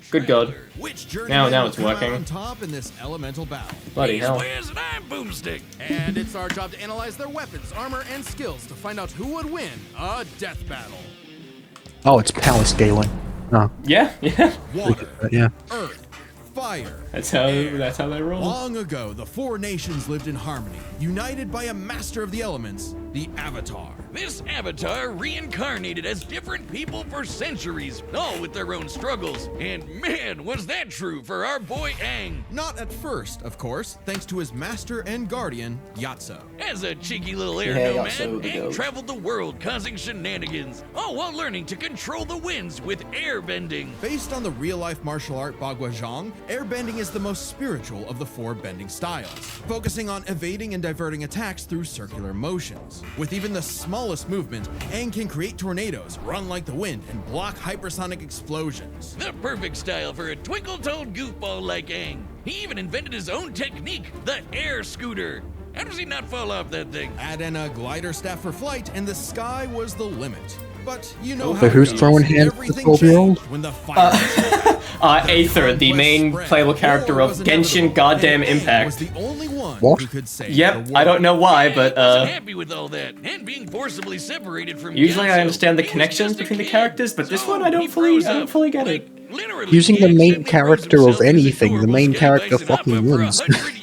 Good God. Now it's working. On top in this elemental battle. Bloody hell. And I'm Boomstick. And it's our job to analyze their weapons, armor, and skills to find out who would win a death battle. Oh, it's power scaling. Oh, Yeah, yeah. Water, yeah. earth, fire. That's how they roll. Long ago, the four nations lived in harmony, united by a master of the elements, the Avatar. This avatar reincarnated as different people for centuries, all with their own struggles. And man, was that true for our boy Aang. Not at first, of course, thanks to his master and guardian, Yatso. As a cheeky little air Yeah, nomad, Yatso the Aang dog. traveled the world causing shenanigans, all while learning to control the winds with airbending. Based on the real-life martial art Bagua Zhang, airbending is the most spiritual of the four bending styles, focusing on evading and diverting attacks through circular motions. With even the smallest movement, Aang can create tornadoes, run like the wind, and block hypersonic explosions. The perfect style for a twinkle-toed goofball like Aang. He even invented his own technique, the air scooter. How does he not fall off that thing? Add in a glider staff for flight, and the sky was the limit. But you know how So who's it goes. throwing hands at the Everything 12-year-old? changed when the fire Aether, the main playable character of Genshin Goddamn Impact. was the only one What? who could save the Yep, world. I don't know why, but Wasn't happy with all that, and being forcibly separated from usually I Yatso. understand the He was connections just a between the kid. characters, but this So one I don't he fully froze get up. it. Like, literally, Using the he main accidentally character froze of himself as anything, the adorable main sky character bison fucking opera for wins. 100 years.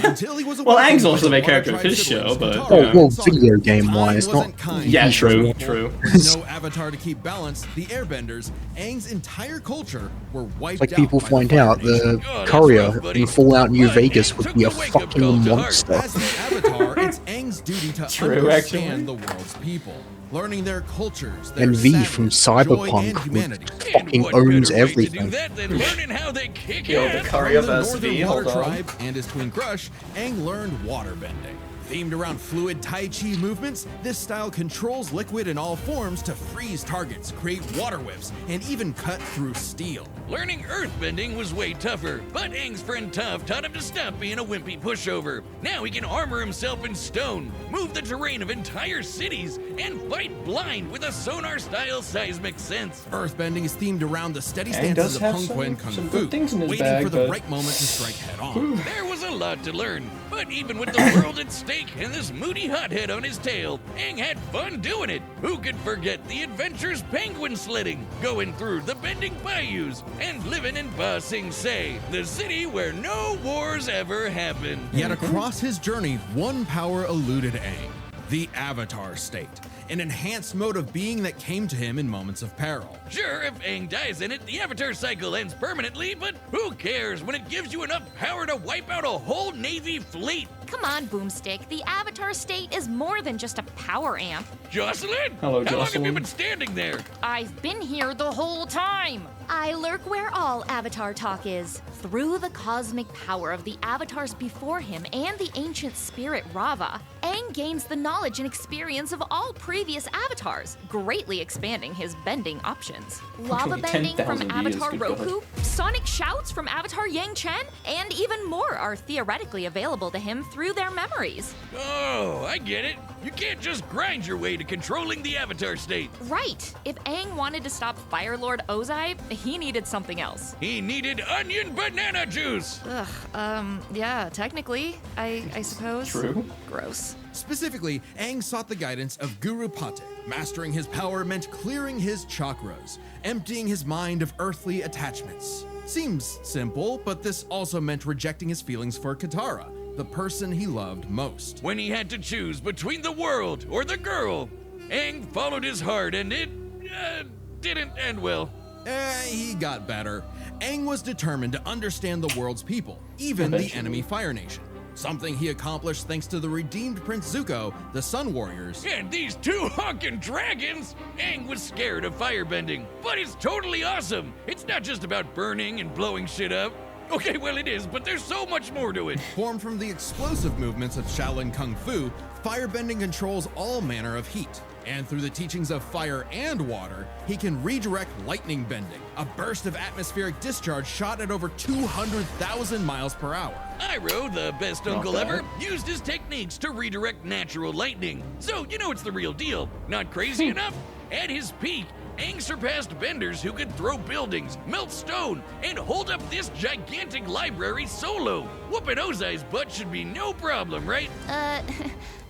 Until he was Well, awakened Aang's also the by main character of water his tribe show, but, siblings, Oh, Katara well, and Sokka. video game Time wise, not. wasn't kind Yeah, to true, people. true. With no avatar to keep balance, the Airbenders, Aang's entire culture were wiped Like out people by find the Fire out, Nation. the Oh, that's courier rough, buddy. in Fallout New But Vegas Aang would took be a the wake-up call fucking to heart. monster. As the Avatar, it's Aang's duty to True, understand actually. the world's people, learning their cultures, their And V from sadness, joy, Cyberpunk and would humanity. And fucking what owns better way to do everything. that than learning how they kick Yo, the ass? courier From the versus Northern V, Water hold on. Tribe and his twin crush, Aang learned waterbending. Themed around fluid Tai Chi movements, this style controls liquid in all forms to freeze targets, create water whips, and even cut through steel. Learning earthbending was way tougher, but Aang's friend Toph taught him to stop being a wimpy pushover. Now he can armor himself in stone, move the terrain of entire cities, and fight blind with a sonar-style seismic sense. Earthbending is themed around the steady Aang stances does of have Kung Fu and Kung some Fu, good things in his waiting bag, for the but- right moment to strike head-on. There was a lot to learn, but even with the world at stake and this moody hothead on his tail, Aang had fun doing it. Who could forget the adventures penguin sledding, going through the bending bayous, and living in Ba Sing Se, the city where no wars ever happened. Yet across his journey, one power eluded Aang. The Avatar state, an enhanced mode of being that came to him in moments of peril. Sure, if Aang dies in it, the Avatar cycle ends permanently, but who cares when it gives you enough power to wipe out a whole Navy fleet? Come on, Boomstick. The Avatar state is more than just a power amp. Jocelyn? Hello, How long have you Jocelyn. been standing there? I've been here the whole time. I lurk where all Avatar talk is. Through the cosmic power of the avatars before him and the ancient spirit Rava, Aang gains the knowledge and experience of all previous avatars, greatly expanding his bending options. Lava Only bending from 10,000 Avatar years, good Roku, sonic shouts from Avatar Yang Chen, and even more are theoretically available to him through their memories. Oh, I get it. You can't just grind your way to controlling the Avatar state. Right. If Aang wanted to stop Fire Lord Ozai, he needed something else. He needed onion banana juice. Yeah, technically, I suppose. True. Gross. Specifically, Aang sought the guidance of Guru Pate. Mastering his power meant clearing his chakras, emptying his mind of earthly attachments. Seems simple, but this also meant rejecting his feelings for Katara, the person he loved most. When he had to choose between the world or the girl, Aang followed his heart and it didn't end well. He got better. Aang was determined to understand the world's people, even the Eventually. enemy Fire Nation. Something he accomplished thanks to the redeemed Prince Zuko, the Sun Warriors. And these two honkin' dragons! Aang was scared of firebending, but it's totally awesome! It's not just about burning and blowing shit up. Okay, well it is, but there's so much more to it. Formed from the explosive movements of Shaolin Kung Fu, firebending controls all manner of heat. And through the teachings of fire and water, he can redirect lightning bending, a burst of atmospheric discharge shot at over 200,000 miles per hour. Iroh, the best uncle bad. ever, used his techniques to redirect natural lightning. So, you know it's the real deal. Not crazy enough? At his peak, Aang surpassed benders who could throw buildings, melt stone, and hold up this gigantic library solo. Whooping Ozai's butt should be no problem, right?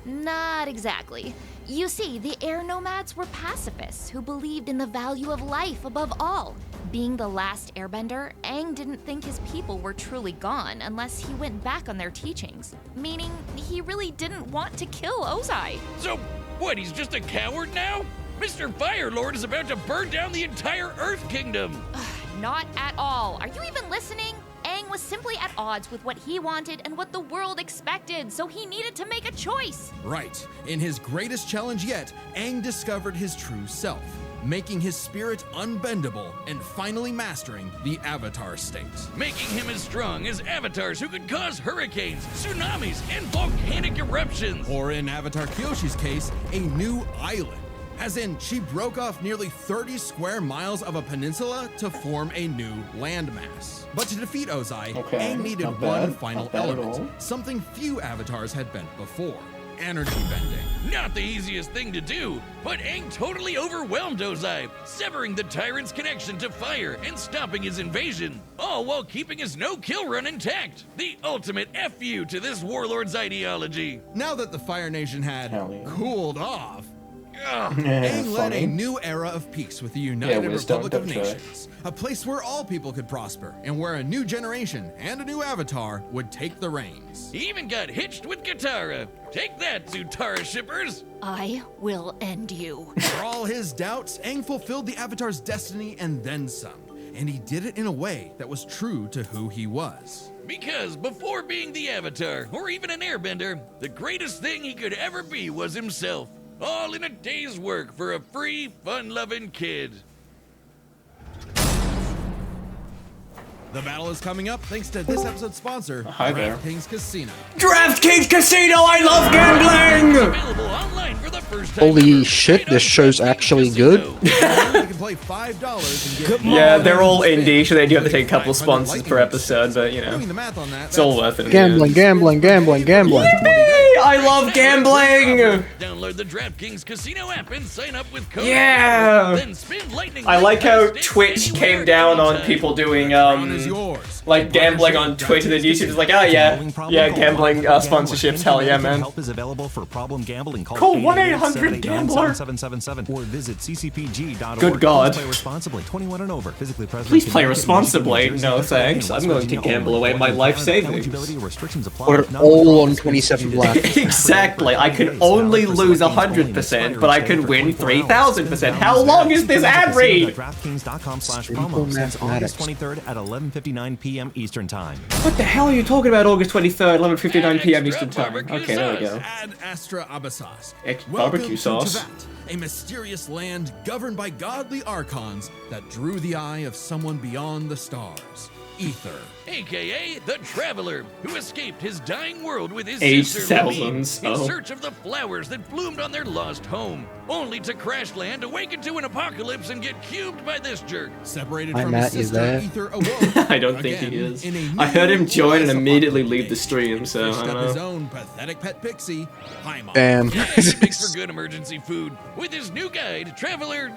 Not exactly. You see, the air nomads were pacifists who believed in the value of life above all. Being the last airbender, Aang didn't think his people were truly gone unless he went back on their teachings, meaning he really didn't want to kill Ozai. So, what, he's just a coward now? Mr. Firelord is about to burn down the entire Earth Kingdom! Not at all. Are you even listening? Aang was simply at odds with what he wanted and what the world expected, so he needed to make a choice. Right. In his greatest challenge yet, Aang discovered his true self, making his spirit unbendable and finally mastering the Avatar state. Making him as strong as avatars who could cause hurricanes, tsunamis, and volcanic eruptions. Or in Avatar Kyoshi's case, a new island. As in, she broke off nearly 30 square miles of a peninsula to form a new landmass. But to defeat Ozai, Aang needed not one bad, final not bad at element, all. something few avatars had bent before: energy bending. Not the easiest thing to do, but Aang totally overwhelmed Ozai, severing the tyrant's connection to fire and stopping his invasion, all while keeping his no-kill run intact. The ultimate FU to this warlord's ideology. Now that the Fire Nation had Hell yeah. cooled off, Ugh. Aang led a Funny. new era of peace with the United wisdom, Republic of don't try. Nations, a place where all people could prosper and where a new generation and a new avatar would take the reins. He even got hitched with Katara. Take that, Zutara shippers! I will end you. For all his doubts, Aang fulfilled the Avatar's destiny and then some, and he did it in a way that was true to who he was. Because before being the Avatar, or even an Airbender, the greatest thing he could ever be was himself. All in a day's work for a free, fun-loving kid. The battle is coming up thanks to this episode's sponsor, Hi there. DraftKings Casino. DraftKings Casino, I love gambling! Available online for the first time Holy ever, shit, right this on show's DraftKings actually Casino. You can play $5 and get Yeah, they're all indie, so they do have to take a couple sponsors per episode, but you know, Doing the math on that, it's all worth it. Gambling, gambling, gambling, gambling. Yay! I love gambling! Download the DraftKings Casino app and sign up with code. Yeah! Then spin lightning. I like how stakes Twitch anywhere, came down on anytime. people doing, crown is yours. like gambling on Twitch, and then YouTube is like, oh yeah, gambling sponsorships, hell yeah, man. Help is available for problem gambling. Call 1-800-GAMBLER. 7777 or visit ccpg.org. Good God. Please play responsibly. 21 and over. Physically present. Please play Connecticut, responsibly. Michigan, New Jersey, No Pennsylvania, thanks. West I'm going to Virginia gamble only. away my life savings. Eligibility restrictions apply. We're Not all all on 27 black. Exactly. I could only lose 100%, but I could win 3,000%. How long is this ad read? DraftKings.com/promo since August 23rd at 11:59 p.m. Eastern Time. What the hell are you talking about? August 23rd, 11:59 p.m. Eastern Time. Barbecue Okay, there we go. Ad Astra Abyssos. Barbecue sauce. Welcome to Teyvat, a mysterious land governed by godly archons that drew the eye of someone beyond the stars, Ether. AKA the Traveler, who escaped his dying world with his Age sister Lamine, thousands, in oh. search of the flowers that bloomed on their lost home, only to crash land, awaken to an apocalypse, and get cubed by this jerk. Separated Hi, from Matt, his you sister, there? Ether awoke. I don't think again he is. in a I heard him new join and less immediately apocalyptic leave the age. stream, so I Fished don't up his know. own pathetic pet pixie, Paimon. Damn. Yeah, he makes for good emergency food. With his new guide, Traveler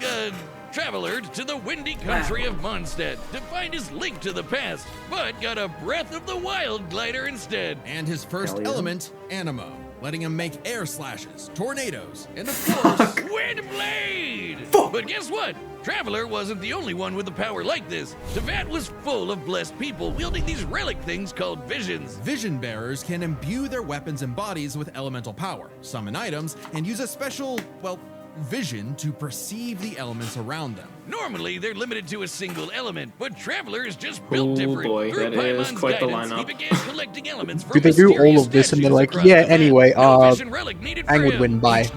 to the windy country of Mondstadt to find his link to the past, but got a Breath of the Wild glider instead. And his first Hell yeah. element, Animo, letting him make air slashes, tornadoes, and of course, Windblade! But guess what? Traveler wasn't the only one with a power like this. Teyvat was full of blessed people wielding these relic things called visions. vision bearers can imbue their weapons and bodies with elemental power, summon items, and use a special, well, vision to perceive the elements around them. Normally, they're limited to a single element, but Traveler is just built Oh different. boy, Through that is Paimon's quite the guidance, He lineup. began collecting elements from Do they do all mysterious of this and they're statues like, across yeah, the map. anyway, No vision relic needed for Aang would him. win by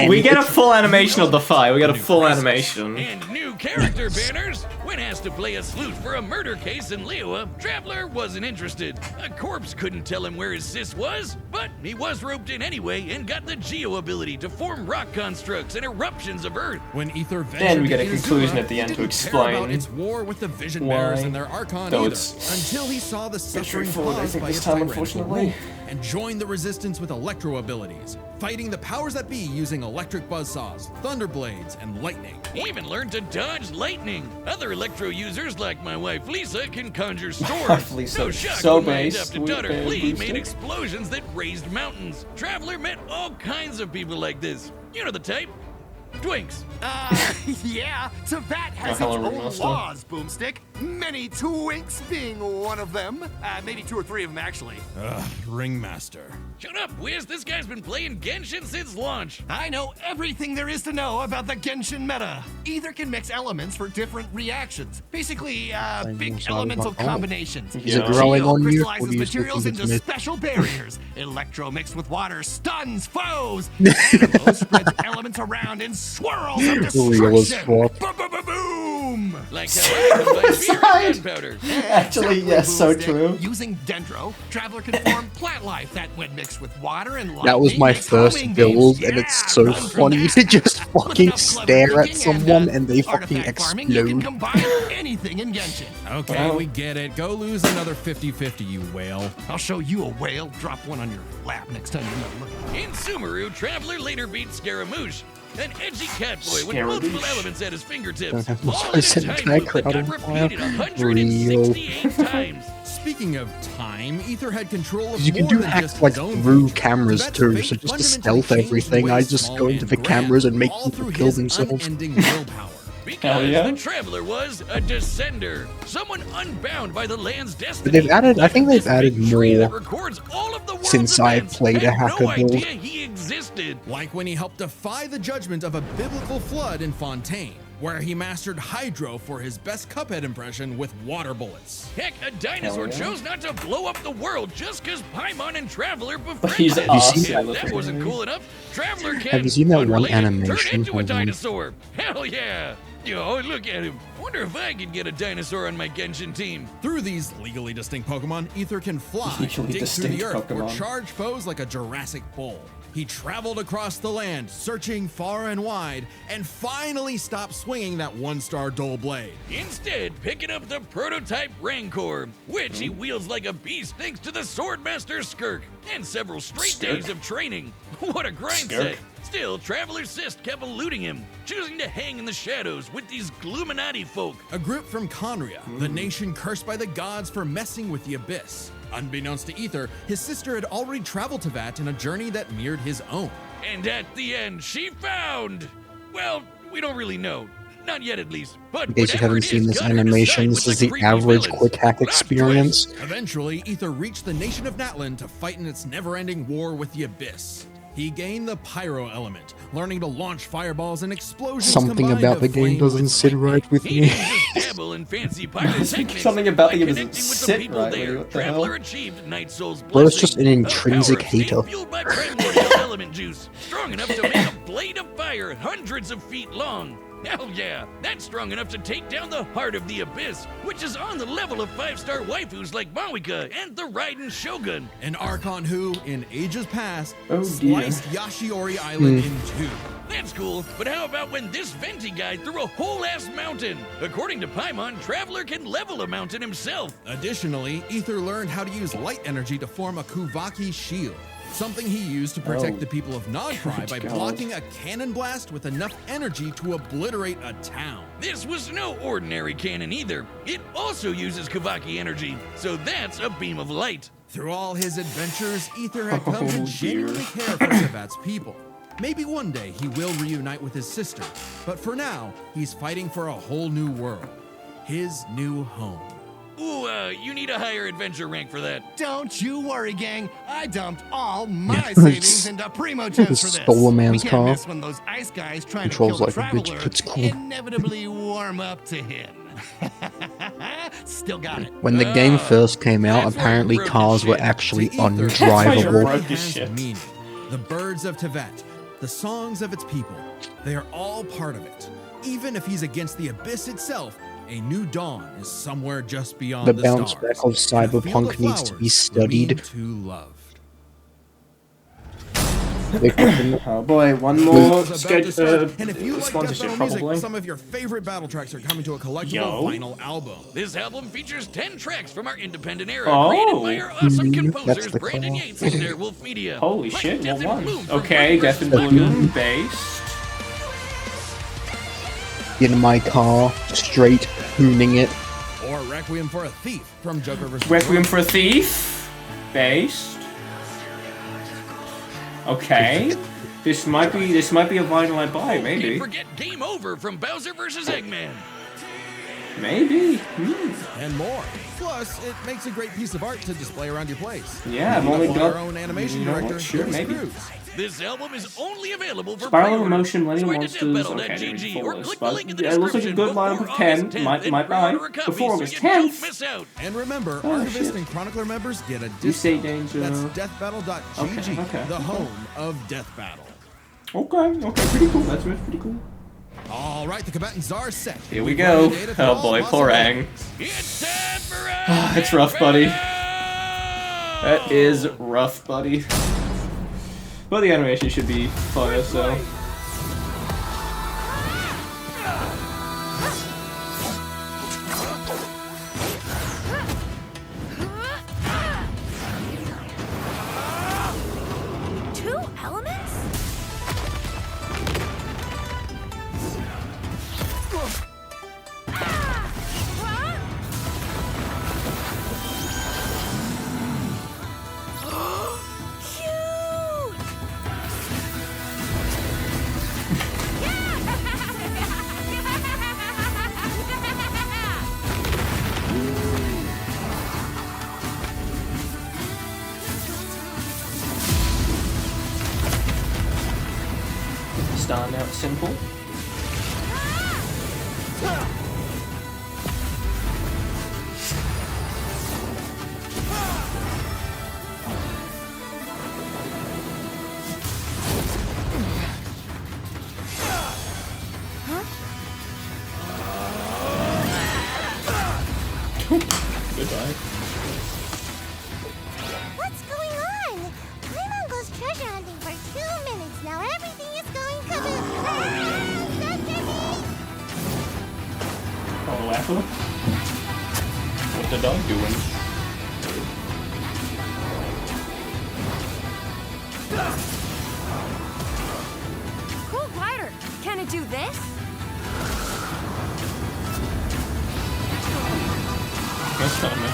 We get a full animation of the fight. We get a full animation. And new character banners. When asked to play a sleuth for a murder case in Liyue, Traveler wasn't interested. A corpse couldn't tell him where his sis was, but he was roped in anyway and got the Geo ability to form rock constructs and eruptions of Earth. When Ether ventured And we get a to conclusion Inazuma, at the he end to didn't explain care about its war with the vision why. bearers and their archon Though either, it's until he saw the suffering straightforward, I caused think, by this its time, tyrannical unfortunately. rule. and joined the resistance with electro abilities, fighting the powers that be using electric buzzsaws, thunder blades, and lightning. He even learned to dodge lightning. Other electro users like my wife Lisa can conjure storms. Lisa, No shock so when my base, adopted sweet daughter band Flea booster. made explosions that raised mountains. Traveler met all kinds of people like this. You know the type. Twinks. Yeah, Tibet has its hello, own Ringmaster. laws, Boomstick. Many twinks being one of them. Maybe 2 or 3 of them, actually. Ringmaster. Shut up, Wiz. This guy's been playing Genshin since launch. I know everything there is to know about the Genshin meta. Either can mix elements for different reactions. Basically, big elemental combinations. Is it growing Geo on you? Or crystallizes do you materials think into it's mid? special barriers. Electro mixed with water stuns foes. Dynamo spreads elements around in swirls of Real as destruction. fuck. Boom! Like how I combine beer and gunpowder. Actually, yes, so Boomstick. true. Using Dendro, Traveler can form plant life that, when mixed with water and lightning, That was my makes first homing build, beams. and it's Yeah, so run from funny that. to just With fucking enough clever stare at cooking someone and they fucking artifact farming, you can explode. combine anything in Genshin. Okay, we get it. Go lose another 50-50, you whale. I'll show you a whale. Drop one on your lap next time you're not looking. In Sumeru, Traveler later beat Scaramouche, an edgy catboy with Scaramouche. multiple elements at his fingertips. Don't have much All to in a say, time can I loop that crowd got on fire? repeated 168 times. Speaking of time, Ether had control of You can more do than hacks just like his own through future. cameras Tibet's too, fate so just to fundamentally stealth changed everything, the I way just small go into and the grand, cameras and make all people through kill his themselves. unending willpower. Because yeah. the Traveler was a descender, someone unbound by the land's destiny. But they've added, I think they've added This tree that more records all of the world's since I events played a had hacker no build. idea he existed. Like when he helped defy the judgment of a biblical flood in Fontaine, where he mastered Hydro for his best Cuphead impression with water bullets. Heck, a dinosaur Hell yeah. chose not to blow up the world just because Paimon and Traveler befriended he's him. awesome. If that wasn't cool enough, Traveler can, Have you seen that one unrelated, animation? turn into a Hold on. dinosaur. Hell yeah! Yo, look at him. Wonder if I could get a dinosaur on my Genshin team. Through these legally distinct Pokemon, Ether can fly, Legally dig through the distinct earth, or Pokemon. charge foes like a Jurassic bull. He traveled across the land, searching far and wide, and finally stopped swinging that one-star dull blade. Instead, picking up the prototype Rancor, which he wields like a beast thanks to the Swordmaster Skirk, and several straight Skirk? days of training. What a grind Skirk? set. Still, Traveler Sist kept eluding him, choosing to hang in the shadows with these Gluminati folk. A group from Conria, the nation cursed by the gods for messing with the Abyss. Unbeknownst to Ether, his sister had already traveled to Vat in a journey that mirrored his own. And at the end, she found... Well, we don't really know. Not yet, at least. But In case you whatever haven't it seen is, this got her to animation, side this with is the creepy average villains. quick hack Plot experience. Eventually, Ether reached the nation of Natlan to fight in its never-ending war with the Abyss. He gained the Pyro element, learning to launch fireballs and explosions Something combined about to the game flame doesn't with sit lightning. right with He me. didn't just dabble in fancy pyrotechnics. Something about By the game doesn't connecting with the sit people right with there, you, what the hell? Traveler achieved Night Soul's Bro, it's just blessing, an a intrinsic power of state hater. fueled by primordial element juice, strong enough to make a blade of fire hundreds of feet long. Hell yeah, that's strong enough to take down the heart of the Abyss, which is on the level of 5-star waifus like Mawika and the Raiden Shogun. An Archon who, in ages past, Oh, sliced Yashiori Island in two. That's cool, but how about when this Venti guy threw a whole-ass mountain? According to Paimon, Traveler can level a mountain himself. Additionally, Ether learned how to use light energy to form a Kuvaki shield, something he used to protect Oh. the people of Nodcry by God. blocking a cannon blast with enough energy to obliterate a town. This was no ordinary cannon either. It also uses Kavaki energy, so that's a beam of light. Through all his adventures, Ether had come Oh, to dear. genuinely care for Tibet's people. Maybe one day he will reunite with his sister, but for now, he's fighting for a whole new world. His new home. Ooh, you need a higher adventure rank for that. Don't you worry, gang. I dumped all my Yeah, savings into Primo Gems for this. stole a man's we can't car. miss when those ice guys trying Controls to kill like the a bitch, Traveler it's cool. inevitably warm up to him. Still got it. When the game first came out, that's where apparently broken cars were shit. actually To Ether, why you're undrivable. broke It as has shit. meaning. The birds of Tibet, the songs of its people, they are all part of it. Even if he's against the Abyss itself, a new dawn is somewhere just beyond The the bounce stars. back of Cyberpunk And a field of needs to be flowers studied. remain to loved. Oh boy, one more And if you like sponsorship death metal music, probably. some of your favorite battle tracks are coming to a collectible Yo. vinyl album. This album features 10 tracks from our independent era, Oh. created by our awesome That's composers the Brandon call. Yates and Airwolf Media. Holy Like shit, Death what in one? Bloom from Okay, Brady Death in versus Bloom, based. In my car, straight hooning it. Or Requiem for a Thief from Joker vs. Requiem for a Thief, based. Okay. This might be a vinyl I buy, Can't maybe. forget Game Over from Bowser vs. Eggman. Maybe. and more. Plus, it makes a great piece of art to display around your place. Yeah, I've Meet only up with got our own animation you know what, director, sure, Louis maybe. Cruz. This album is only available for Spiral pre-order. Emotion, Millennium Swing to Monsters, okay, deathbattle.gg they're or fullest, click the but link in the it looks like a description good lineup before of 10. August 10th Might and buy pre-order a copy before so August you don't 10th. miss out. And remember, Oh, Archivist shit. and Chronicler members get a You say discount. danger. That's deathbattle.gg, Okay. the home of Death Battle. Okay, pretty cool. That's pretty cool. All right, the combatants are set. Here we We've go. run the data for Oh all boy, possible poor Aang. It's time for a It's rough, buddy. That is rough, buddy. But the animation should be fire, so. Two elements? Cute! Starting out simple. Goodbye. What's going on? I'm on Ghost treasure hunting for 2 minutes now. Everything is going kaboom. Oh, the waffle? What's the dog doing? Cool glider. Can it do this? That's not me.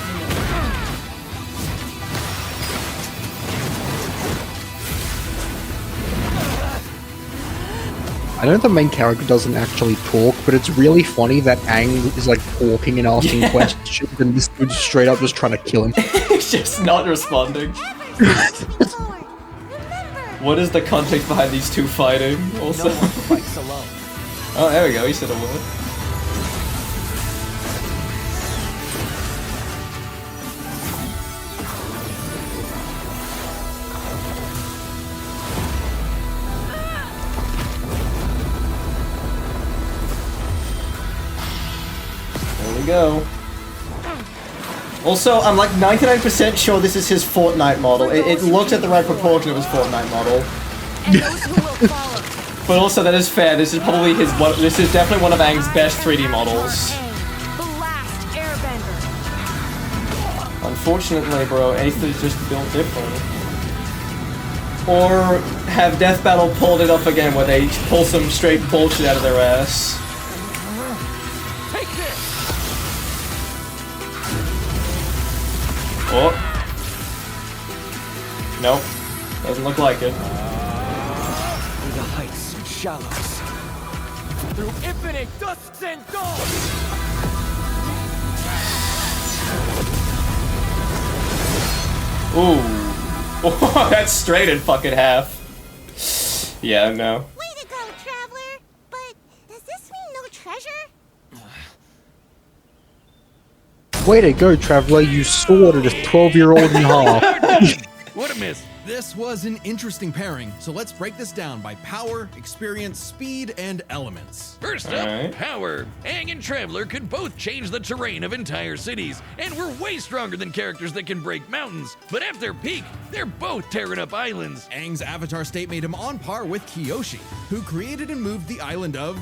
I know the main character doesn't actually talk, but it's really funny that Aang is like talking and asking questions, and this dude's straight up just trying to kill him. He's just not responding. What is the context behind these two fighting? Also. No one fights alone. Oh, there we go. He said a word. There we go. Also, I'm like 99% sure this is his Fortnite model. It looked at the right proportion of his Fortnite model. And those who will follow. But also, that is fair. This is probably his. This is definitely one of Aang's best 3D models. Aang, the last Airbender. Unfortunately, bro, Ace is just built different. Or have Death Battle pulled it up again, where they pull some straight bullshit out of their ass. Take this! Oh. Nope. Doesn't look like it. Through the heights and shallows. Through infinite dusks and dawns! Ooh. Oh, that's straight in fucking half. Yeah, no. Way to go, traveler. But does this mean no treasure? Way to go, Traveler, you sorted a 12-year-old in half. What a miss. This was an interesting pairing, so let's break this down by power, experience, speed, and elements. First up, power. Aang and Traveler could both change the terrain of entire cities, and were way stronger than characters that can break mountains. But at their peak, they're both tearing up islands. Aang's avatar state made him on par with Kyoshi, who created and moved the island of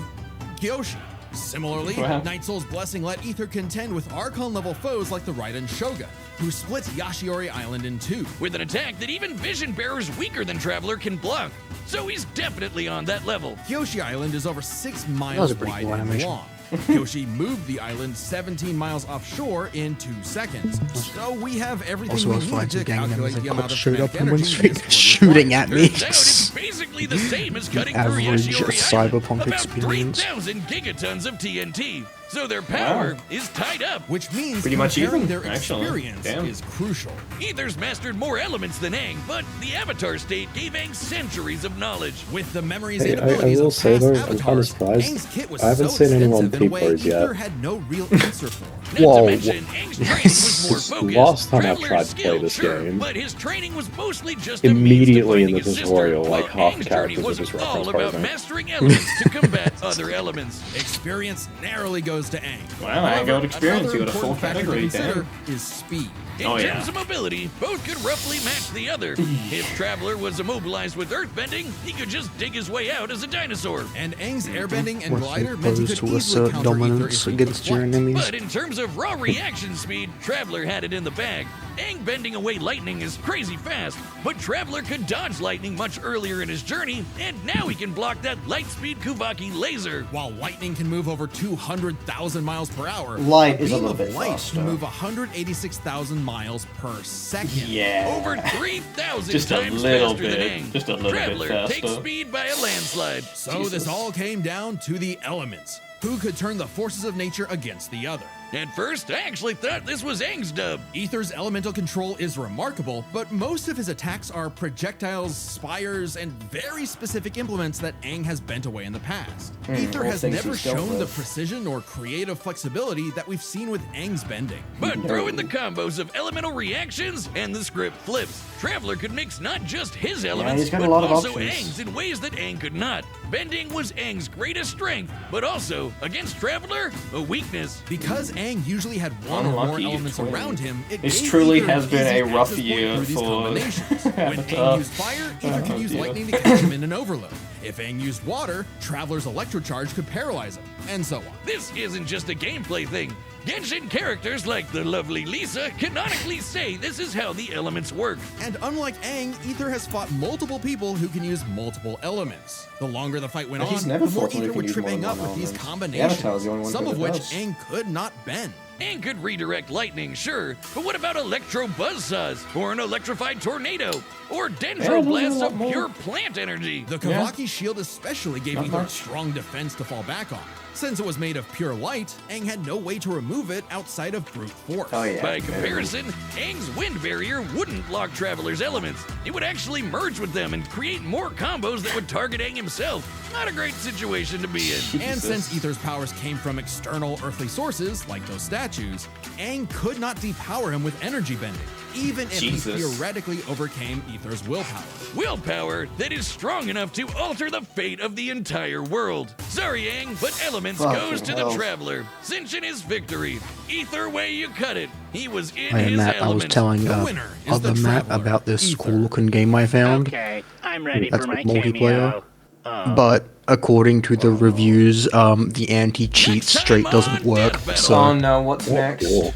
Kyoshi. Similarly, Night Soul's Blessing let Ether contend with Archon-level foes like the Raiden Shogun, who split Yashiori Island in two. With an attack that even Vision Bearers weaker than Traveler can block. So he's definitely on that level. Kyoshi Island is over 6 miles wide and long. Kyoshi moved the island 17 miles offshore in 2 seconds. So we have everything we need to calculate the amount of kinetic energy shooting at me. Turns out it's basically the same as cutting through Average Yashiori Island. cyberpunk About experience. 3,000 gigatons of TNT. So their power is tied up. Which means pretty much comparing even, their actually. experience is crucial. Ether's mastered more elements than Aang, but the Avatar state gave Aang centuries of knowledge. With the memories Hey, and I abilities will of say past though, I'm avatars, kind of surprised. Aang's kit was I haven't so seen anyone extensive in a way P-pose yet. Ether had no real answer for. Not to mention, Aang's training was more focused. Last time I Traveler's tried to play skilled, this sure, game, but his training was mostly just immediately a in means the to finding his tutorial, sister, like while half the Aang's journey characters are was just all reference about card. mastering elements to combat other elements. Experience narrowly goes to Aang. Wow, I got experience. Another You got a full important factor to category, consider damn. is speed. In terms of mobility, both could roughly match the other. If Traveler was immobilized with earthbending, he could just dig his way out as a dinosaur. And Aang's airbending and Was glider meant he supposed could to easily assert counter Ether dominance if he against could your flight. enemies. But in terms of raw reaction speed, Traveler had it in the bag. Aang bending away lightning is crazy fast, but Traveler could dodge lightning much earlier in his journey, and now he can block that light-speed Kuvaki laser. While lightning can move over 200,000 miles per hour, Light is a beam little of bit light faster. can move 186,000 miles per second. Yeah. Over 3,000 Just a times little faster than bit. Aang. Just a little bit Traveler faster. takes speed by a landslide. So this all came down to the elements. Who could turn the forces of nature against the other? At first, I actually thought this was Aang's dub. Ether's elemental control is remarkable, but most of his attacks are projectiles, spires, and very specific implements that Aang has bent away in the past. Ether all has things never he's dealt shown the with. precision or creative flexibility that we've seen with Aang's bending. But throw in the combos of elemental reactions and the script flips. Traveler could mix not just his elements, he's got a but lot of also options. Aang's in ways that Aang could not. Bending was Aang's greatest strength, but also, against Traveler, a weakness. Because Aang usually had one or more Unlucky elements twin. around him, it This gave truly Ether has an been easy a rough access point year through these for combinations. When Avatar. Aang used fire, Ether could use dear. lightning to catch him in an overload. If Aang used water, Traveler's electrocharge could paralyze him, and so on. This isn't just a gameplay thing. Genshin characters like the lovely Lisa canonically say this is how the elements work. And unlike Aang, Ether has fought multiple people who can use multiple elements. The longer the fight went But he's on, never the more fought someone Ether who would can trip use Aang more up than with these one element. combinations, The Avatar's the only one some who of which does. Aang could not bend. Aang could redirect lightning, sure, but what about electro buzzsaws, or an electrified tornado, or dendro blasts of pure plant energy? The Kavaki shield especially gave Not Ether much. strong defense to fall back on. Since it was made of pure light, Aang had no way to remove it outside of brute force. Oh, yeah. By comparison, Aang's wind barrier wouldn't block Traveler's elements. It would actually merge with them and create more combos that would target Aang himself. Not a great situation to be in. And since Ether's powers came from external earthly sources, like those statues, Aang could not depower him with energy bending, even if Jesus. he theoretically overcame Ether's willpower. Willpower that is strong enough to alter the fate of the entire world. Sorry, Aang, but elements goes to hell. the Traveler. Cinching his victory. Either way you cut it, he was in Hey his Matt, I was element. telling The winner is other the Matt Traveler, about this Ether. cool looking game I found. Okay, I'm ready That's for my with multiplayer. cameo. But according to the reviews, the anti-cheat Next time straight doesn't on work. Death Battle. So Oh no, what's next? Cool.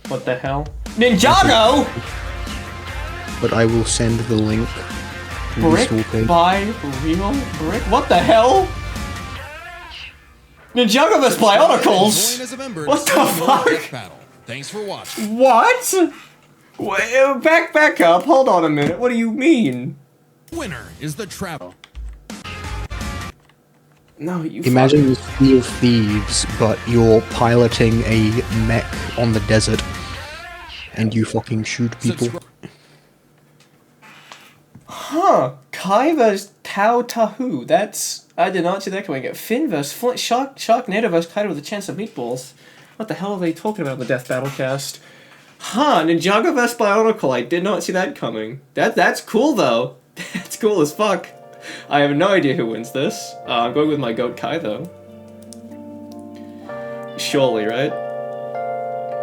What the hell? Ninjago! but I will send the link. to this Brick wallpaper. by real brick? What the hell? Ninjago vs Bionicles? Join as a member What to the see more fuck? Death Battle. Thanks for watching. What? Wait, back up. Hold on a minute. What do you mean? Winner is the Traveler. No, you Imagine the Sea of Thieves, but you're piloting a mech on the desert, and you fucking shoot people. Huh. Kai vs Tao Tahu. That's... I did not see that coming. Finn vs Flint. Sharknado vs Kaido with a chance of meatballs. What the hell are they talking about in the Death Battle cast? Huh, Ninjago vs Bionicle. I did not see that coming. That's cool though. That's cool as fuck. I have no idea who wins this. I'm going with my goat Kai though. Surely, right?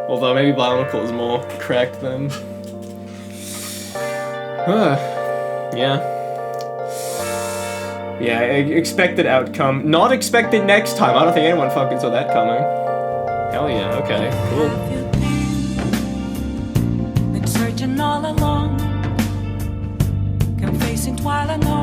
Although maybe Bionicle is more cracked than. Yeah. Yeah, expected outcome. Not expected next time. I don't think anyone fucking saw that coming. Hell yeah, okay, cool. Been searching all along, confessing while I know